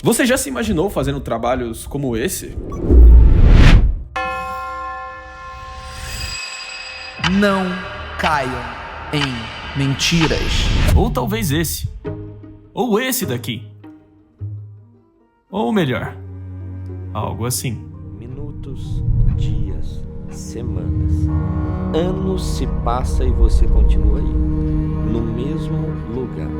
Você já se imaginou fazendo trabalhos como esse? Não caiam em mentiras. Ou talvez esse. Ou esse daqui. Ou melhor, algo assim. Minutos, dias, semanas, anos se passa e você continua aí, no mesmo lugar.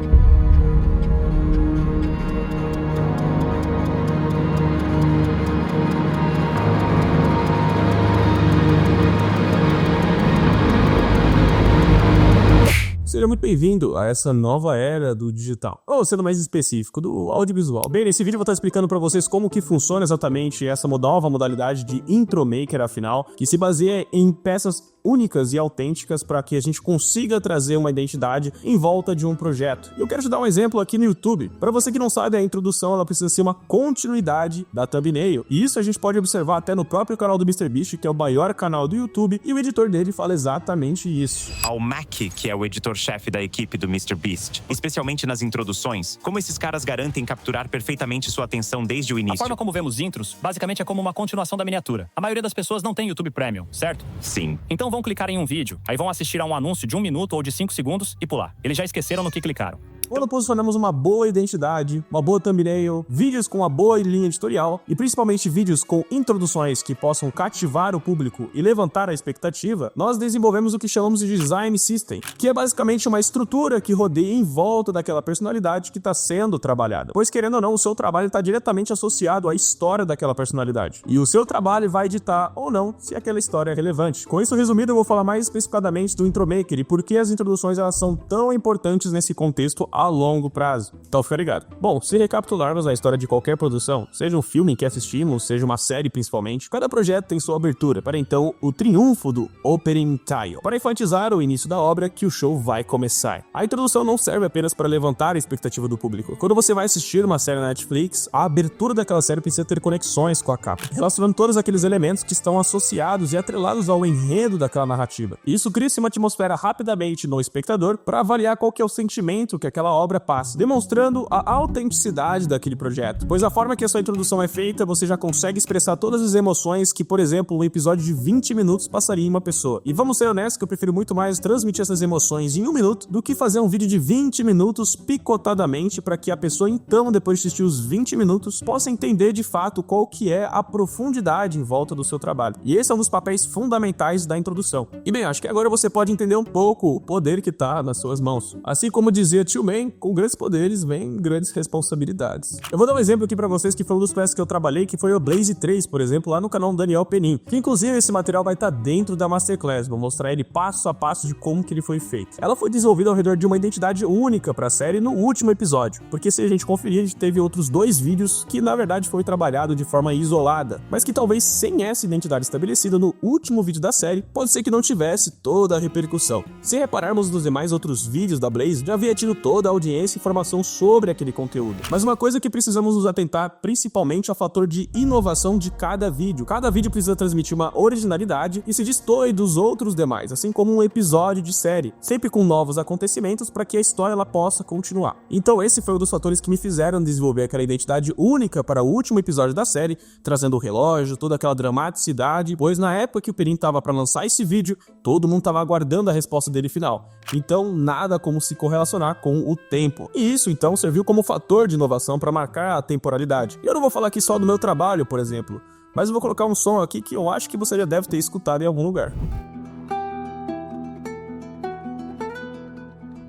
Seja muito bem-vindo a essa nova era do digital, ou sendo mais específico, do audiovisual. Bem, nesse vídeo eu vou estar explicando para vocês como que funciona exatamente essa nova modalidade de intro maker, afinal, que se baseia em peças únicas e autênticas para que a gente consiga trazer uma identidade em volta de um projeto. E eu quero te dar um exemplo aqui no YouTube. Para você que não sabe, a introdução ela precisa ser uma continuidade da thumbnail. E isso a gente pode observar até no próprio canal do MrBeast, que é o maior canal do YouTube, e o editor dele fala exatamente isso. Ao Mac, que é o editor-chefe da equipe do MrBeast, especialmente nas introduções, como esses caras garantem capturar perfeitamente sua atenção desde o início? A forma como vemos intros, basicamente é como uma continuação da miniatura. A maioria das pessoas não tem YouTube Premium, certo? Sim. Então vão clicar em um vídeo, aí vão assistir a um anúncio de 1 minuto ou de 5 segundos e pular. Eles já esqueceram no que clicaram. Quando posicionamos uma boa identidade, uma boa thumbnail, vídeos com uma boa linha editorial e principalmente vídeos com introduções que possam cativar o público e levantar a expectativa, nós desenvolvemos o que chamamos de Design System, que é basicamente uma estrutura que rodeia em volta daquela personalidade que está sendo trabalhada. Pois querendo ou não, o seu trabalho está diretamente associado à história daquela personalidade. E o seu trabalho vai ditar ou não se aquela história é relevante. Com isso resumido, eu vou falar mais especificadamente do intro maker e por que as introduções elas são tão importantes nesse contexto a longo prazo. Então fica ligado. Bom, se recapitularmos a história de qualquer produção, seja um filme em que assistimos, seja uma série principalmente, cada projeto tem sua abertura, para então o triunfo do opening tile, para enfatizar o início da obra que o show vai começar. A introdução não serve apenas para levantar a expectativa do público. Quando você vai assistir uma série na Netflix, a abertura daquela série precisa ter conexões com a capa, relacionando todos aqueles elementos que estão associados e atrelados ao enredo daquela narrativa. Isso cria-se uma atmosfera rapidamente no espectador para avaliar qual que é o sentimento que aquela obra passa, demonstrando a autenticidade daquele projeto, pois a forma que a sua introdução é feita, você já consegue expressar todas as emoções que, por exemplo, um episódio de 20 minutos passaria em uma pessoa. E vamos ser honestos que eu prefiro muito mais transmitir essas emoções em 1 minuto do que fazer um vídeo de 20 minutos picotadamente para que a pessoa então, depois de assistir os 20 minutos, possa entender de fato qual que é a profundidade em volta do seu trabalho. E esse é um dos papéis fundamentais da introdução. E bem, acho que agora você pode entender um pouco o poder que tá nas suas mãos. Assim como dizia Tio Man, com grandes poderes vem grandes responsabilidades. Eu vou dar um exemplo aqui pra vocês que foi um dos projetos que eu trabalhei, que foi o Blaze 3, por exemplo, lá no canal do Daniel Penin, que inclusive esse material vai estar dentro da Masterclass, vou mostrar ele passo a passo de como que ele foi feito. Ela foi desenvolvida ao redor de uma identidade única pra série no último episódio, porque se a gente conferir, a gente teve outros 2 vídeos que na verdade foi trabalhado de forma isolada, mas que talvez sem essa identidade estabelecida no último vídeo da série, pode ser que não tivesse toda a repercussão. Se repararmos nos demais outros vídeos da Blaze, já havia tido toda a audiência e informação sobre aquele conteúdo. Mas uma coisa que precisamos nos atentar principalmente ao fator de inovação de cada vídeo. Cada vídeo precisa transmitir uma originalidade e se destoe dos outros demais, assim como um episódio de série, sempre com novos acontecimentos para que a história ela possa continuar. Então esse foi um dos fatores que me fizeram desenvolver aquela identidade única para o último episódio da série, trazendo o relógio, toda aquela dramaticidade, pois na época que o Perin tava para lançar esse vídeo, todo mundo tava aguardando a resposta dele final. Então nada como se correlacionar com o tempo. E isso então serviu como fator de inovação para marcar a temporalidade. E eu não vou falar aqui só do meu trabalho, por exemplo, mas eu vou colocar um som aqui que eu acho que você já deve ter escutado em algum lugar.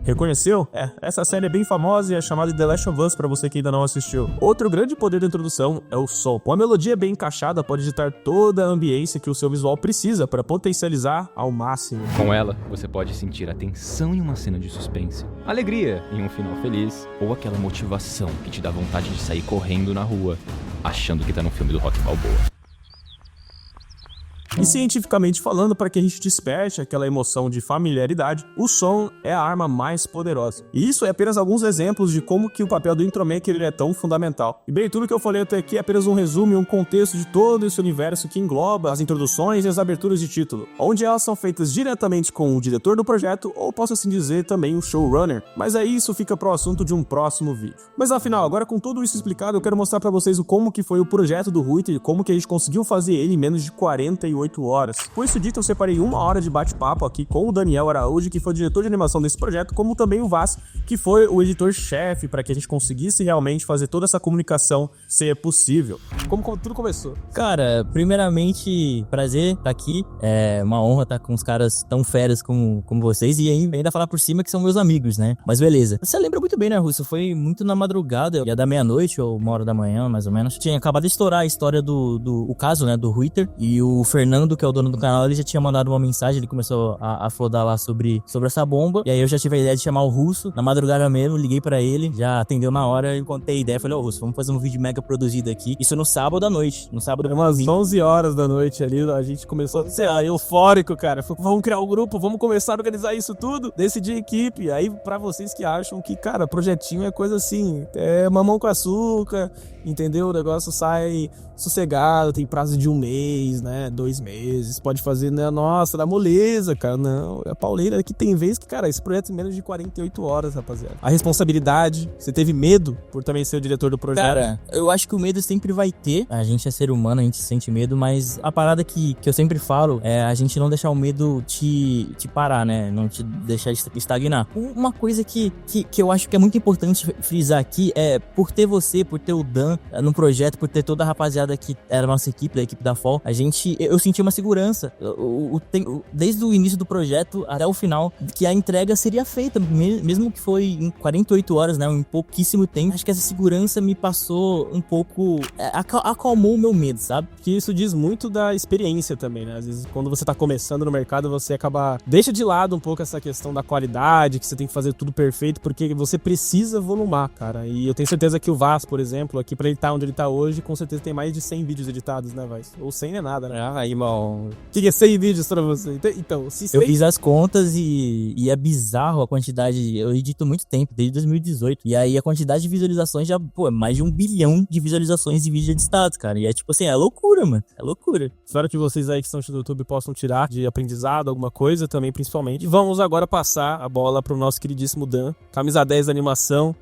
Reconheceu? Essa série é bem famosa e é chamada de The Last of Us para você que ainda não assistiu. Outro grande poder da introdução é o som. Uma melodia bem encaixada pode ditar toda a ambiência que o seu visual precisa para potencializar ao máximo. Com ela, você pode sentir a tensão em uma cena de suspense, alegria em um final feliz, ou aquela motivação que te dá vontade de sair correndo na rua, achando que tá no filme do Rock Balboa. E cientificamente falando, para que a gente desperte aquela emoção de familiaridade, o som é a arma mais poderosa. E isso é apenas alguns exemplos de como que o papel do intromaker ele é tão fundamental. E bem, tudo que eu falei até aqui é apenas um resumo e um contexto de todo esse universo que engloba as introduções e as aberturas de título, onde elas são feitas diretamente com o diretor do projeto, ou posso assim dizer também o showrunner. Mas aí isso fica pro assunto de um próximo vídeo. Mas afinal, agora com tudo isso explicado, eu quero mostrar pra vocês o como que foi o projeto do Ruiter e como que a gente conseguiu fazer ele em menos de 48 horas. Com isso dito, eu separei 1 hora de bate-papo aqui com o Daniel Araújo, que foi o diretor de animação desse projeto, como também o Vaz, que foi o editor-chefe, para que a gente conseguisse realmente fazer toda essa comunicação ser possível. Como tudo começou? Cara, primeiramente, prazer estar aqui. É uma honra estar com os caras tão feras como vocês e ainda falar por cima que são meus amigos, né? Mas beleza. Você lembra muito bem, né, Russo? Foi muito na madrugada, ia da meia-noite ou 1h da manhã, mais ou menos. Tinha acabado de estourar a história o caso, né, do Ruiter, e o Fernando, que é o dono do canal, ele já tinha mandado uma mensagem, ele começou a flodar lá sobre essa bomba, e aí eu já tive a ideia de chamar o Russo, na madrugada mesmo, liguei pra ele, já atendeu na hora, eu contei a ideia, falei, Russo, vamos fazer um vídeo mega produzido aqui, isso no sábado à noite, no sábado... Umas 11 horas da noite ali, a gente começou, sei lá, eufórico, cara, vamos criar um grupo, vamos começar a organizar isso tudo, decidir equipe, aí pra vocês que acham que, cara, projetinho é coisa assim, é mamão com açúcar, entendeu? O negócio sai sossegado, tem prazo de 1 mês, né? 2 meses, pode fazer, né? Nossa, dá moleza, cara. Não, é a pauleira que tem vez que, cara, esse projeto é menos de 48 horas, rapaziada. A responsabilidade, você teve medo por também ser o diretor do projeto? Cara, eu acho que o medo sempre vai ter. A gente é ser humano, a gente sente medo, mas a parada que eu sempre falo é a gente não deixar o medo te parar, né? Não te deixar estagnar. Uma coisa que eu acho que é muito importante frisar aqui é por ter você, por ter o Dan no projeto, por ter toda a rapaziada que era a nossa equipe, da equipe da FOL, eu senti uma segurança desde o início do projeto até o final, que a entrega seria feita, mesmo que foi em 48 horas, né, em pouquíssimo tempo. Acho que essa segurança me passou um pouco, acalmou o meu medo, sabe? Que isso diz muito da experiência também, né? Às vezes quando você tá começando no mercado, você deixa de lado um pouco essa questão da qualidade, que você tem que fazer tudo perfeito, porque você precisa volumar, cara. E eu tenho certeza que o Vaz, por exemplo, aqui pra ele estar onde ele tá hoje, com certeza tem mais de 100 vídeos editados, né, Vaz? Ou 100 não é nada, né? Ah, irmão. O que é 100 vídeos pra você? Então, se 100... Eu fiz as contas e é bizarro a quantidade. Eu edito muito tempo, desde 2018. E aí a quantidade de visualizações já, pô, é mais de 1 bilhão de visualizações de vídeos editados, cara. E é tipo assim, é loucura, mano. É loucura. Espero que vocês aí que estão no YouTube possam tirar de aprendizado alguma coisa também, principalmente. E vamos agora passar a bola pro nosso queridíssimo Dan, camisa 10 da animação.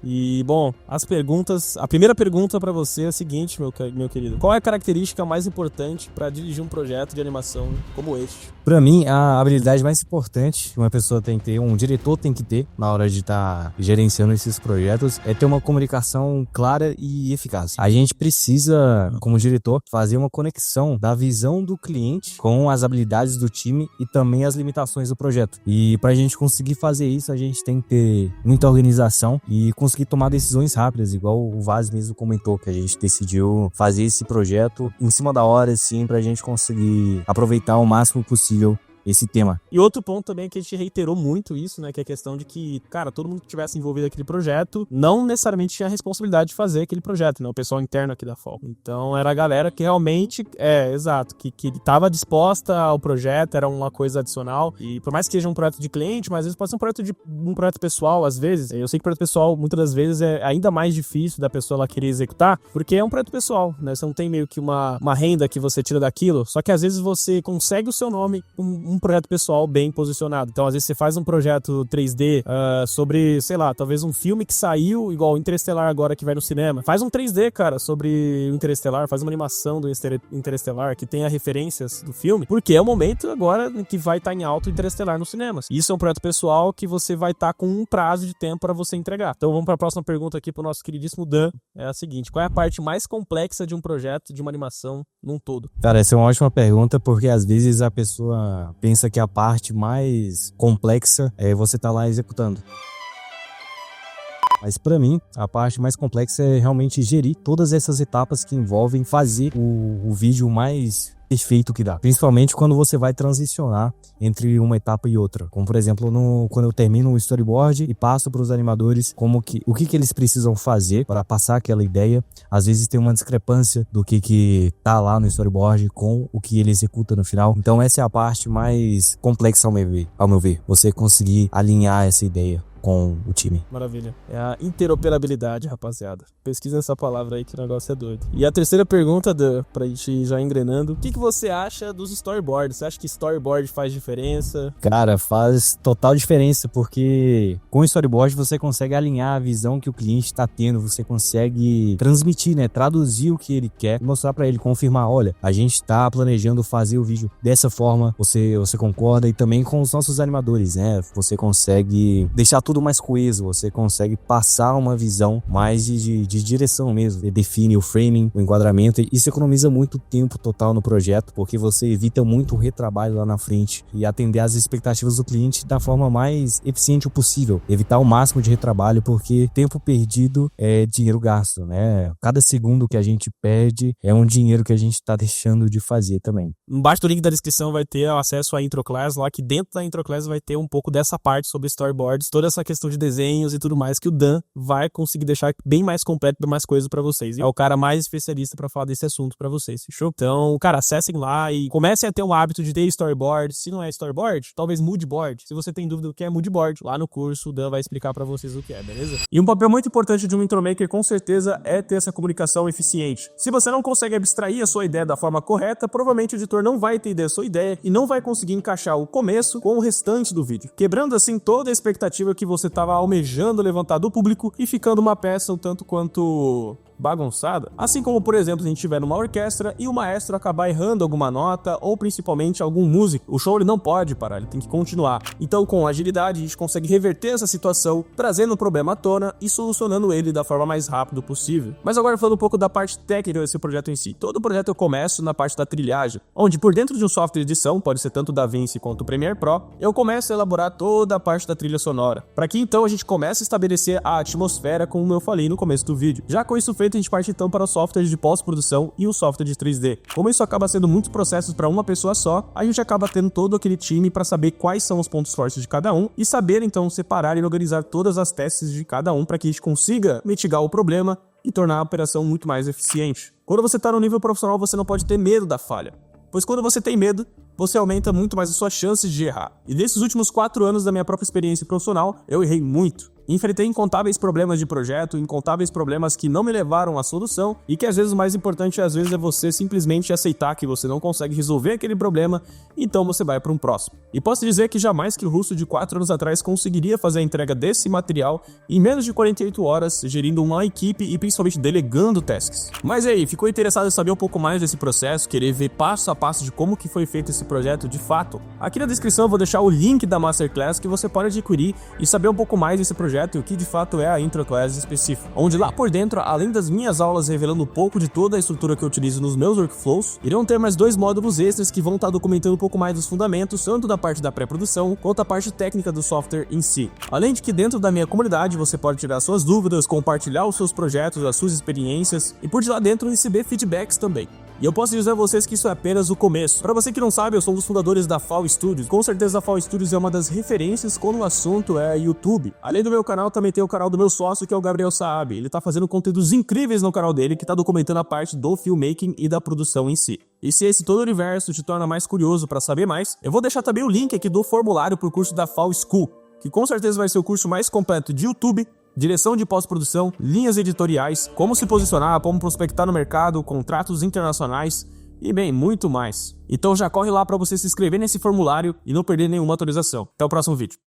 E, bom, as perguntas... A primeira pergunta pra você é a seguinte, meu querido. Qual é a característica mais importante pra dirigir um projeto de animação como este? Pra mim, a habilidade mais importante que uma pessoa tem que ter, um diretor tem que ter na hora de estar gerenciando esses projetos, é ter uma comunicação clara e eficaz. A gente precisa, como diretor, fazer uma conexão da visão do cliente com as habilidades do time e também as limitações do projeto. E pra gente conseguir fazer isso, a gente tem que ter muita organização e conseguir tomar decisões rápidas, igual o Vaz mesmo comentou, que a gente decidiu fazer esse projeto em cima da hora, assim, pra gente conseguir aproveitar o máximo possível esse tema. E outro ponto também é que a gente reiterou muito isso, né, que é a questão de que, cara, todo mundo que tivesse envolvido naquele projeto não necessariamente tinha a responsabilidade de fazer aquele projeto, né, o pessoal interno aqui da FOL. Então era a galera que realmente, exato, que estava disposta ao projeto, era uma coisa adicional, e por mais que seja um projeto de cliente, mas às vezes pode ser um projeto pessoal, às vezes. Eu sei que projeto pessoal, muitas das vezes, é ainda mais difícil da pessoa ela querer executar, porque é um projeto pessoal, né, você não tem meio que uma renda que você tira daquilo, só que às vezes você consegue o seu nome um projeto pessoal bem posicionado. Então, às vezes você faz um projeto 3D sobre, sei lá, talvez um filme que saiu, igual o Interestelar agora que vai no cinema. Faz um 3D, cara, sobre o Interestelar, faz uma animação do Interestelar que tenha referências do filme, porque é o momento agora que vai estar em alta o Interestelar nos cinemas. Isso é um projeto pessoal que você vai estar com um prazo de tempo para você entregar. Então, vamos para a próxima pergunta aqui pro nosso queridíssimo Dan. É a seguinte: qual é a parte mais complexa de um projeto, de uma animação num todo? Cara, essa é uma ótima pergunta, porque às vezes a pessoa pensa que a parte mais complexa é você estar lá executando. Mas pra mim, a parte mais complexa é realmente gerir todas essas etapas que envolvem fazer o vídeo mais efeito que dá. Principalmente quando você vai transicionar entre uma etapa e outra. Como, por exemplo, quando eu termino o storyboard e passo para os animadores o que eles precisam fazer para passar aquela ideia. Às vezes tem uma discrepância do que tá lá no storyboard com o que ele executa no final. Então essa é a parte mais complexa ao meu ver. Você conseguir alinhar essa ideia com o time. Maravilha. É a interoperabilidade, rapaziada. Pesquisa essa palavra aí que o negócio é doido. E a terceira pergunta, Dan, pra gente ir já engrenando. O que você acha dos storyboards? Você acha que storyboard faz diferença? Cara, faz total diferença, porque com o storyboard você consegue alinhar a visão que o cliente está tendo, você consegue transmitir, né? Traduzir o que ele quer, mostrar pra ele, confirmar, olha, a gente tá planejando fazer o vídeo dessa forma, você concorda? E também com os nossos animadores, né? Você consegue deixar tudo mais coeso, você consegue passar uma visão mais de direção mesmo, você define o framing, o enquadramento, e isso economiza muito tempo total no projeto, porque você evita muito retrabalho lá na frente e atender às expectativas do cliente da forma mais eficiente possível, evitar o máximo de retrabalho, porque tempo perdido é dinheiro gasto, né? Cada segundo que a gente perde é um dinheiro que a gente tá deixando de fazer também. Embaixo do link da descrição vai ter acesso à intro class, lá que dentro da intro class vai ter um pouco dessa parte sobre storyboards, toda essa questão de desenhos e tudo mais, que o Dan vai conseguir deixar bem mais completo, bem mais coisa pra vocês. É o cara mais especialista pra falar desse assunto pra vocês, fechou? Então, cara, acessem lá e comecem a ter um hábito de ter storyboard. Se não é storyboard, talvez moodboard. Se você tem dúvida do que é moodboard, lá no curso o Dan vai explicar pra vocês o que é, beleza? E um papel muito importante de um intro maker, com certeza, é ter essa comunicação eficiente. Se você não consegue abstrair a sua ideia da forma correta, provavelmente o editor não vai entender a sua ideia e não vai conseguir encaixar o começo com o restante do vídeo, quebrando assim toda a expectativa que você estava almejando levantar do público e ficando uma peça um tanto quanto bagunçada. Assim como, por exemplo, a gente tiver numa orquestra e o maestro acabar errando alguma nota ou principalmente algum músico. O show ele não pode parar, ele tem que continuar. Então, com agilidade, a gente consegue reverter essa situação, trazendo o problema à tona e solucionando ele da forma mais rápida possível. Mas agora falando um pouco da parte técnica desse projeto em si. Todo o projeto eu começo na parte da trilhagem, onde por dentro de um software de edição, pode ser tanto o DaVinci quanto o Premiere Pro, eu começo a elaborar toda a parte da trilha sonora. Para que então a gente comece a estabelecer a atmosfera, como eu falei no começo do vídeo. Já com isso feito, a gente parte então para o software de pós-produção e o software de 3D. Como isso acaba sendo muitos processos para uma pessoa só, a gente acaba tendo todo aquele time para saber quais são os pontos fortes de cada um e saber então separar e organizar todas as testes de cada um para que a gente consiga mitigar o problema e tornar a operação muito mais eficiente. Quando você está no nível profissional, você não pode ter medo da falha, pois quando você tem medo, você aumenta muito mais as suas chances de errar. E nesses últimos 4 anos da minha própria experiência profissional, eu errei muito. Enfrentei incontáveis problemas de projeto, incontáveis problemas que não me levaram à solução e que às vezes o mais importante às vezes é você simplesmente aceitar que você não consegue resolver aquele problema, então você vai para um próximo. E posso dizer que jamais que o russo de 4 anos atrás conseguiria fazer a entrega desse material em menos de 48 horas, gerindo uma equipe e principalmente delegando tasks. Mas aí, ficou interessado em saber um pouco mais desse processo, querer ver passo a passo de como que foi feito esse projeto de fato? Aqui na descrição eu vou deixar o link da Masterclass que você pode adquirir e saber um pouco mais desse projeto e o que de fato é a Intro Class específica, onde lá por dentro, além das minhas aulas revelando um pouco de toda a estrutura que eu utilizo nos meus workflows, irão ter mais 2 módulos extras que vão estar documentando um pouco mais dos fundamentos, tanto da parte da pré-produção, quanto a parte técnica do software em si. Além de que dentro da minha comunidade você pode tirar suas dúvidas, compartilhar os seus projetos, as suas experiências e por de lá dentro receber feedbacks também. E eu posso dizer a vocês que isso é apenas o começo. Para você que não sabe, eu sou um dos fundadores da FAO Studios. Com certeza a FAO Studios é uma das referências quando o assunto é YouTube. Além do meu canal, também tem o canal do meu sócio, que é o Gabriel Saab. Ele tá fazendo conteúdos incríveis no canal dele, que tá documentando a parte do filmmaking e da produção em si. E se esse todo o universo te torna mais curioso para saber mais, eu vou deixar também o link aqui do formulário pro curso da FAO School, que com certeza vai ser o curso mais completo de YouTube, direção de pós-produção, linhas editoriais, como se posicionar, como prospectar no mercado, contratos internacionais e bem, muito mais. Então já corre lá para você se inscrever nesse formulário e não perder nenhuma atualização. Até o próximo vídeo.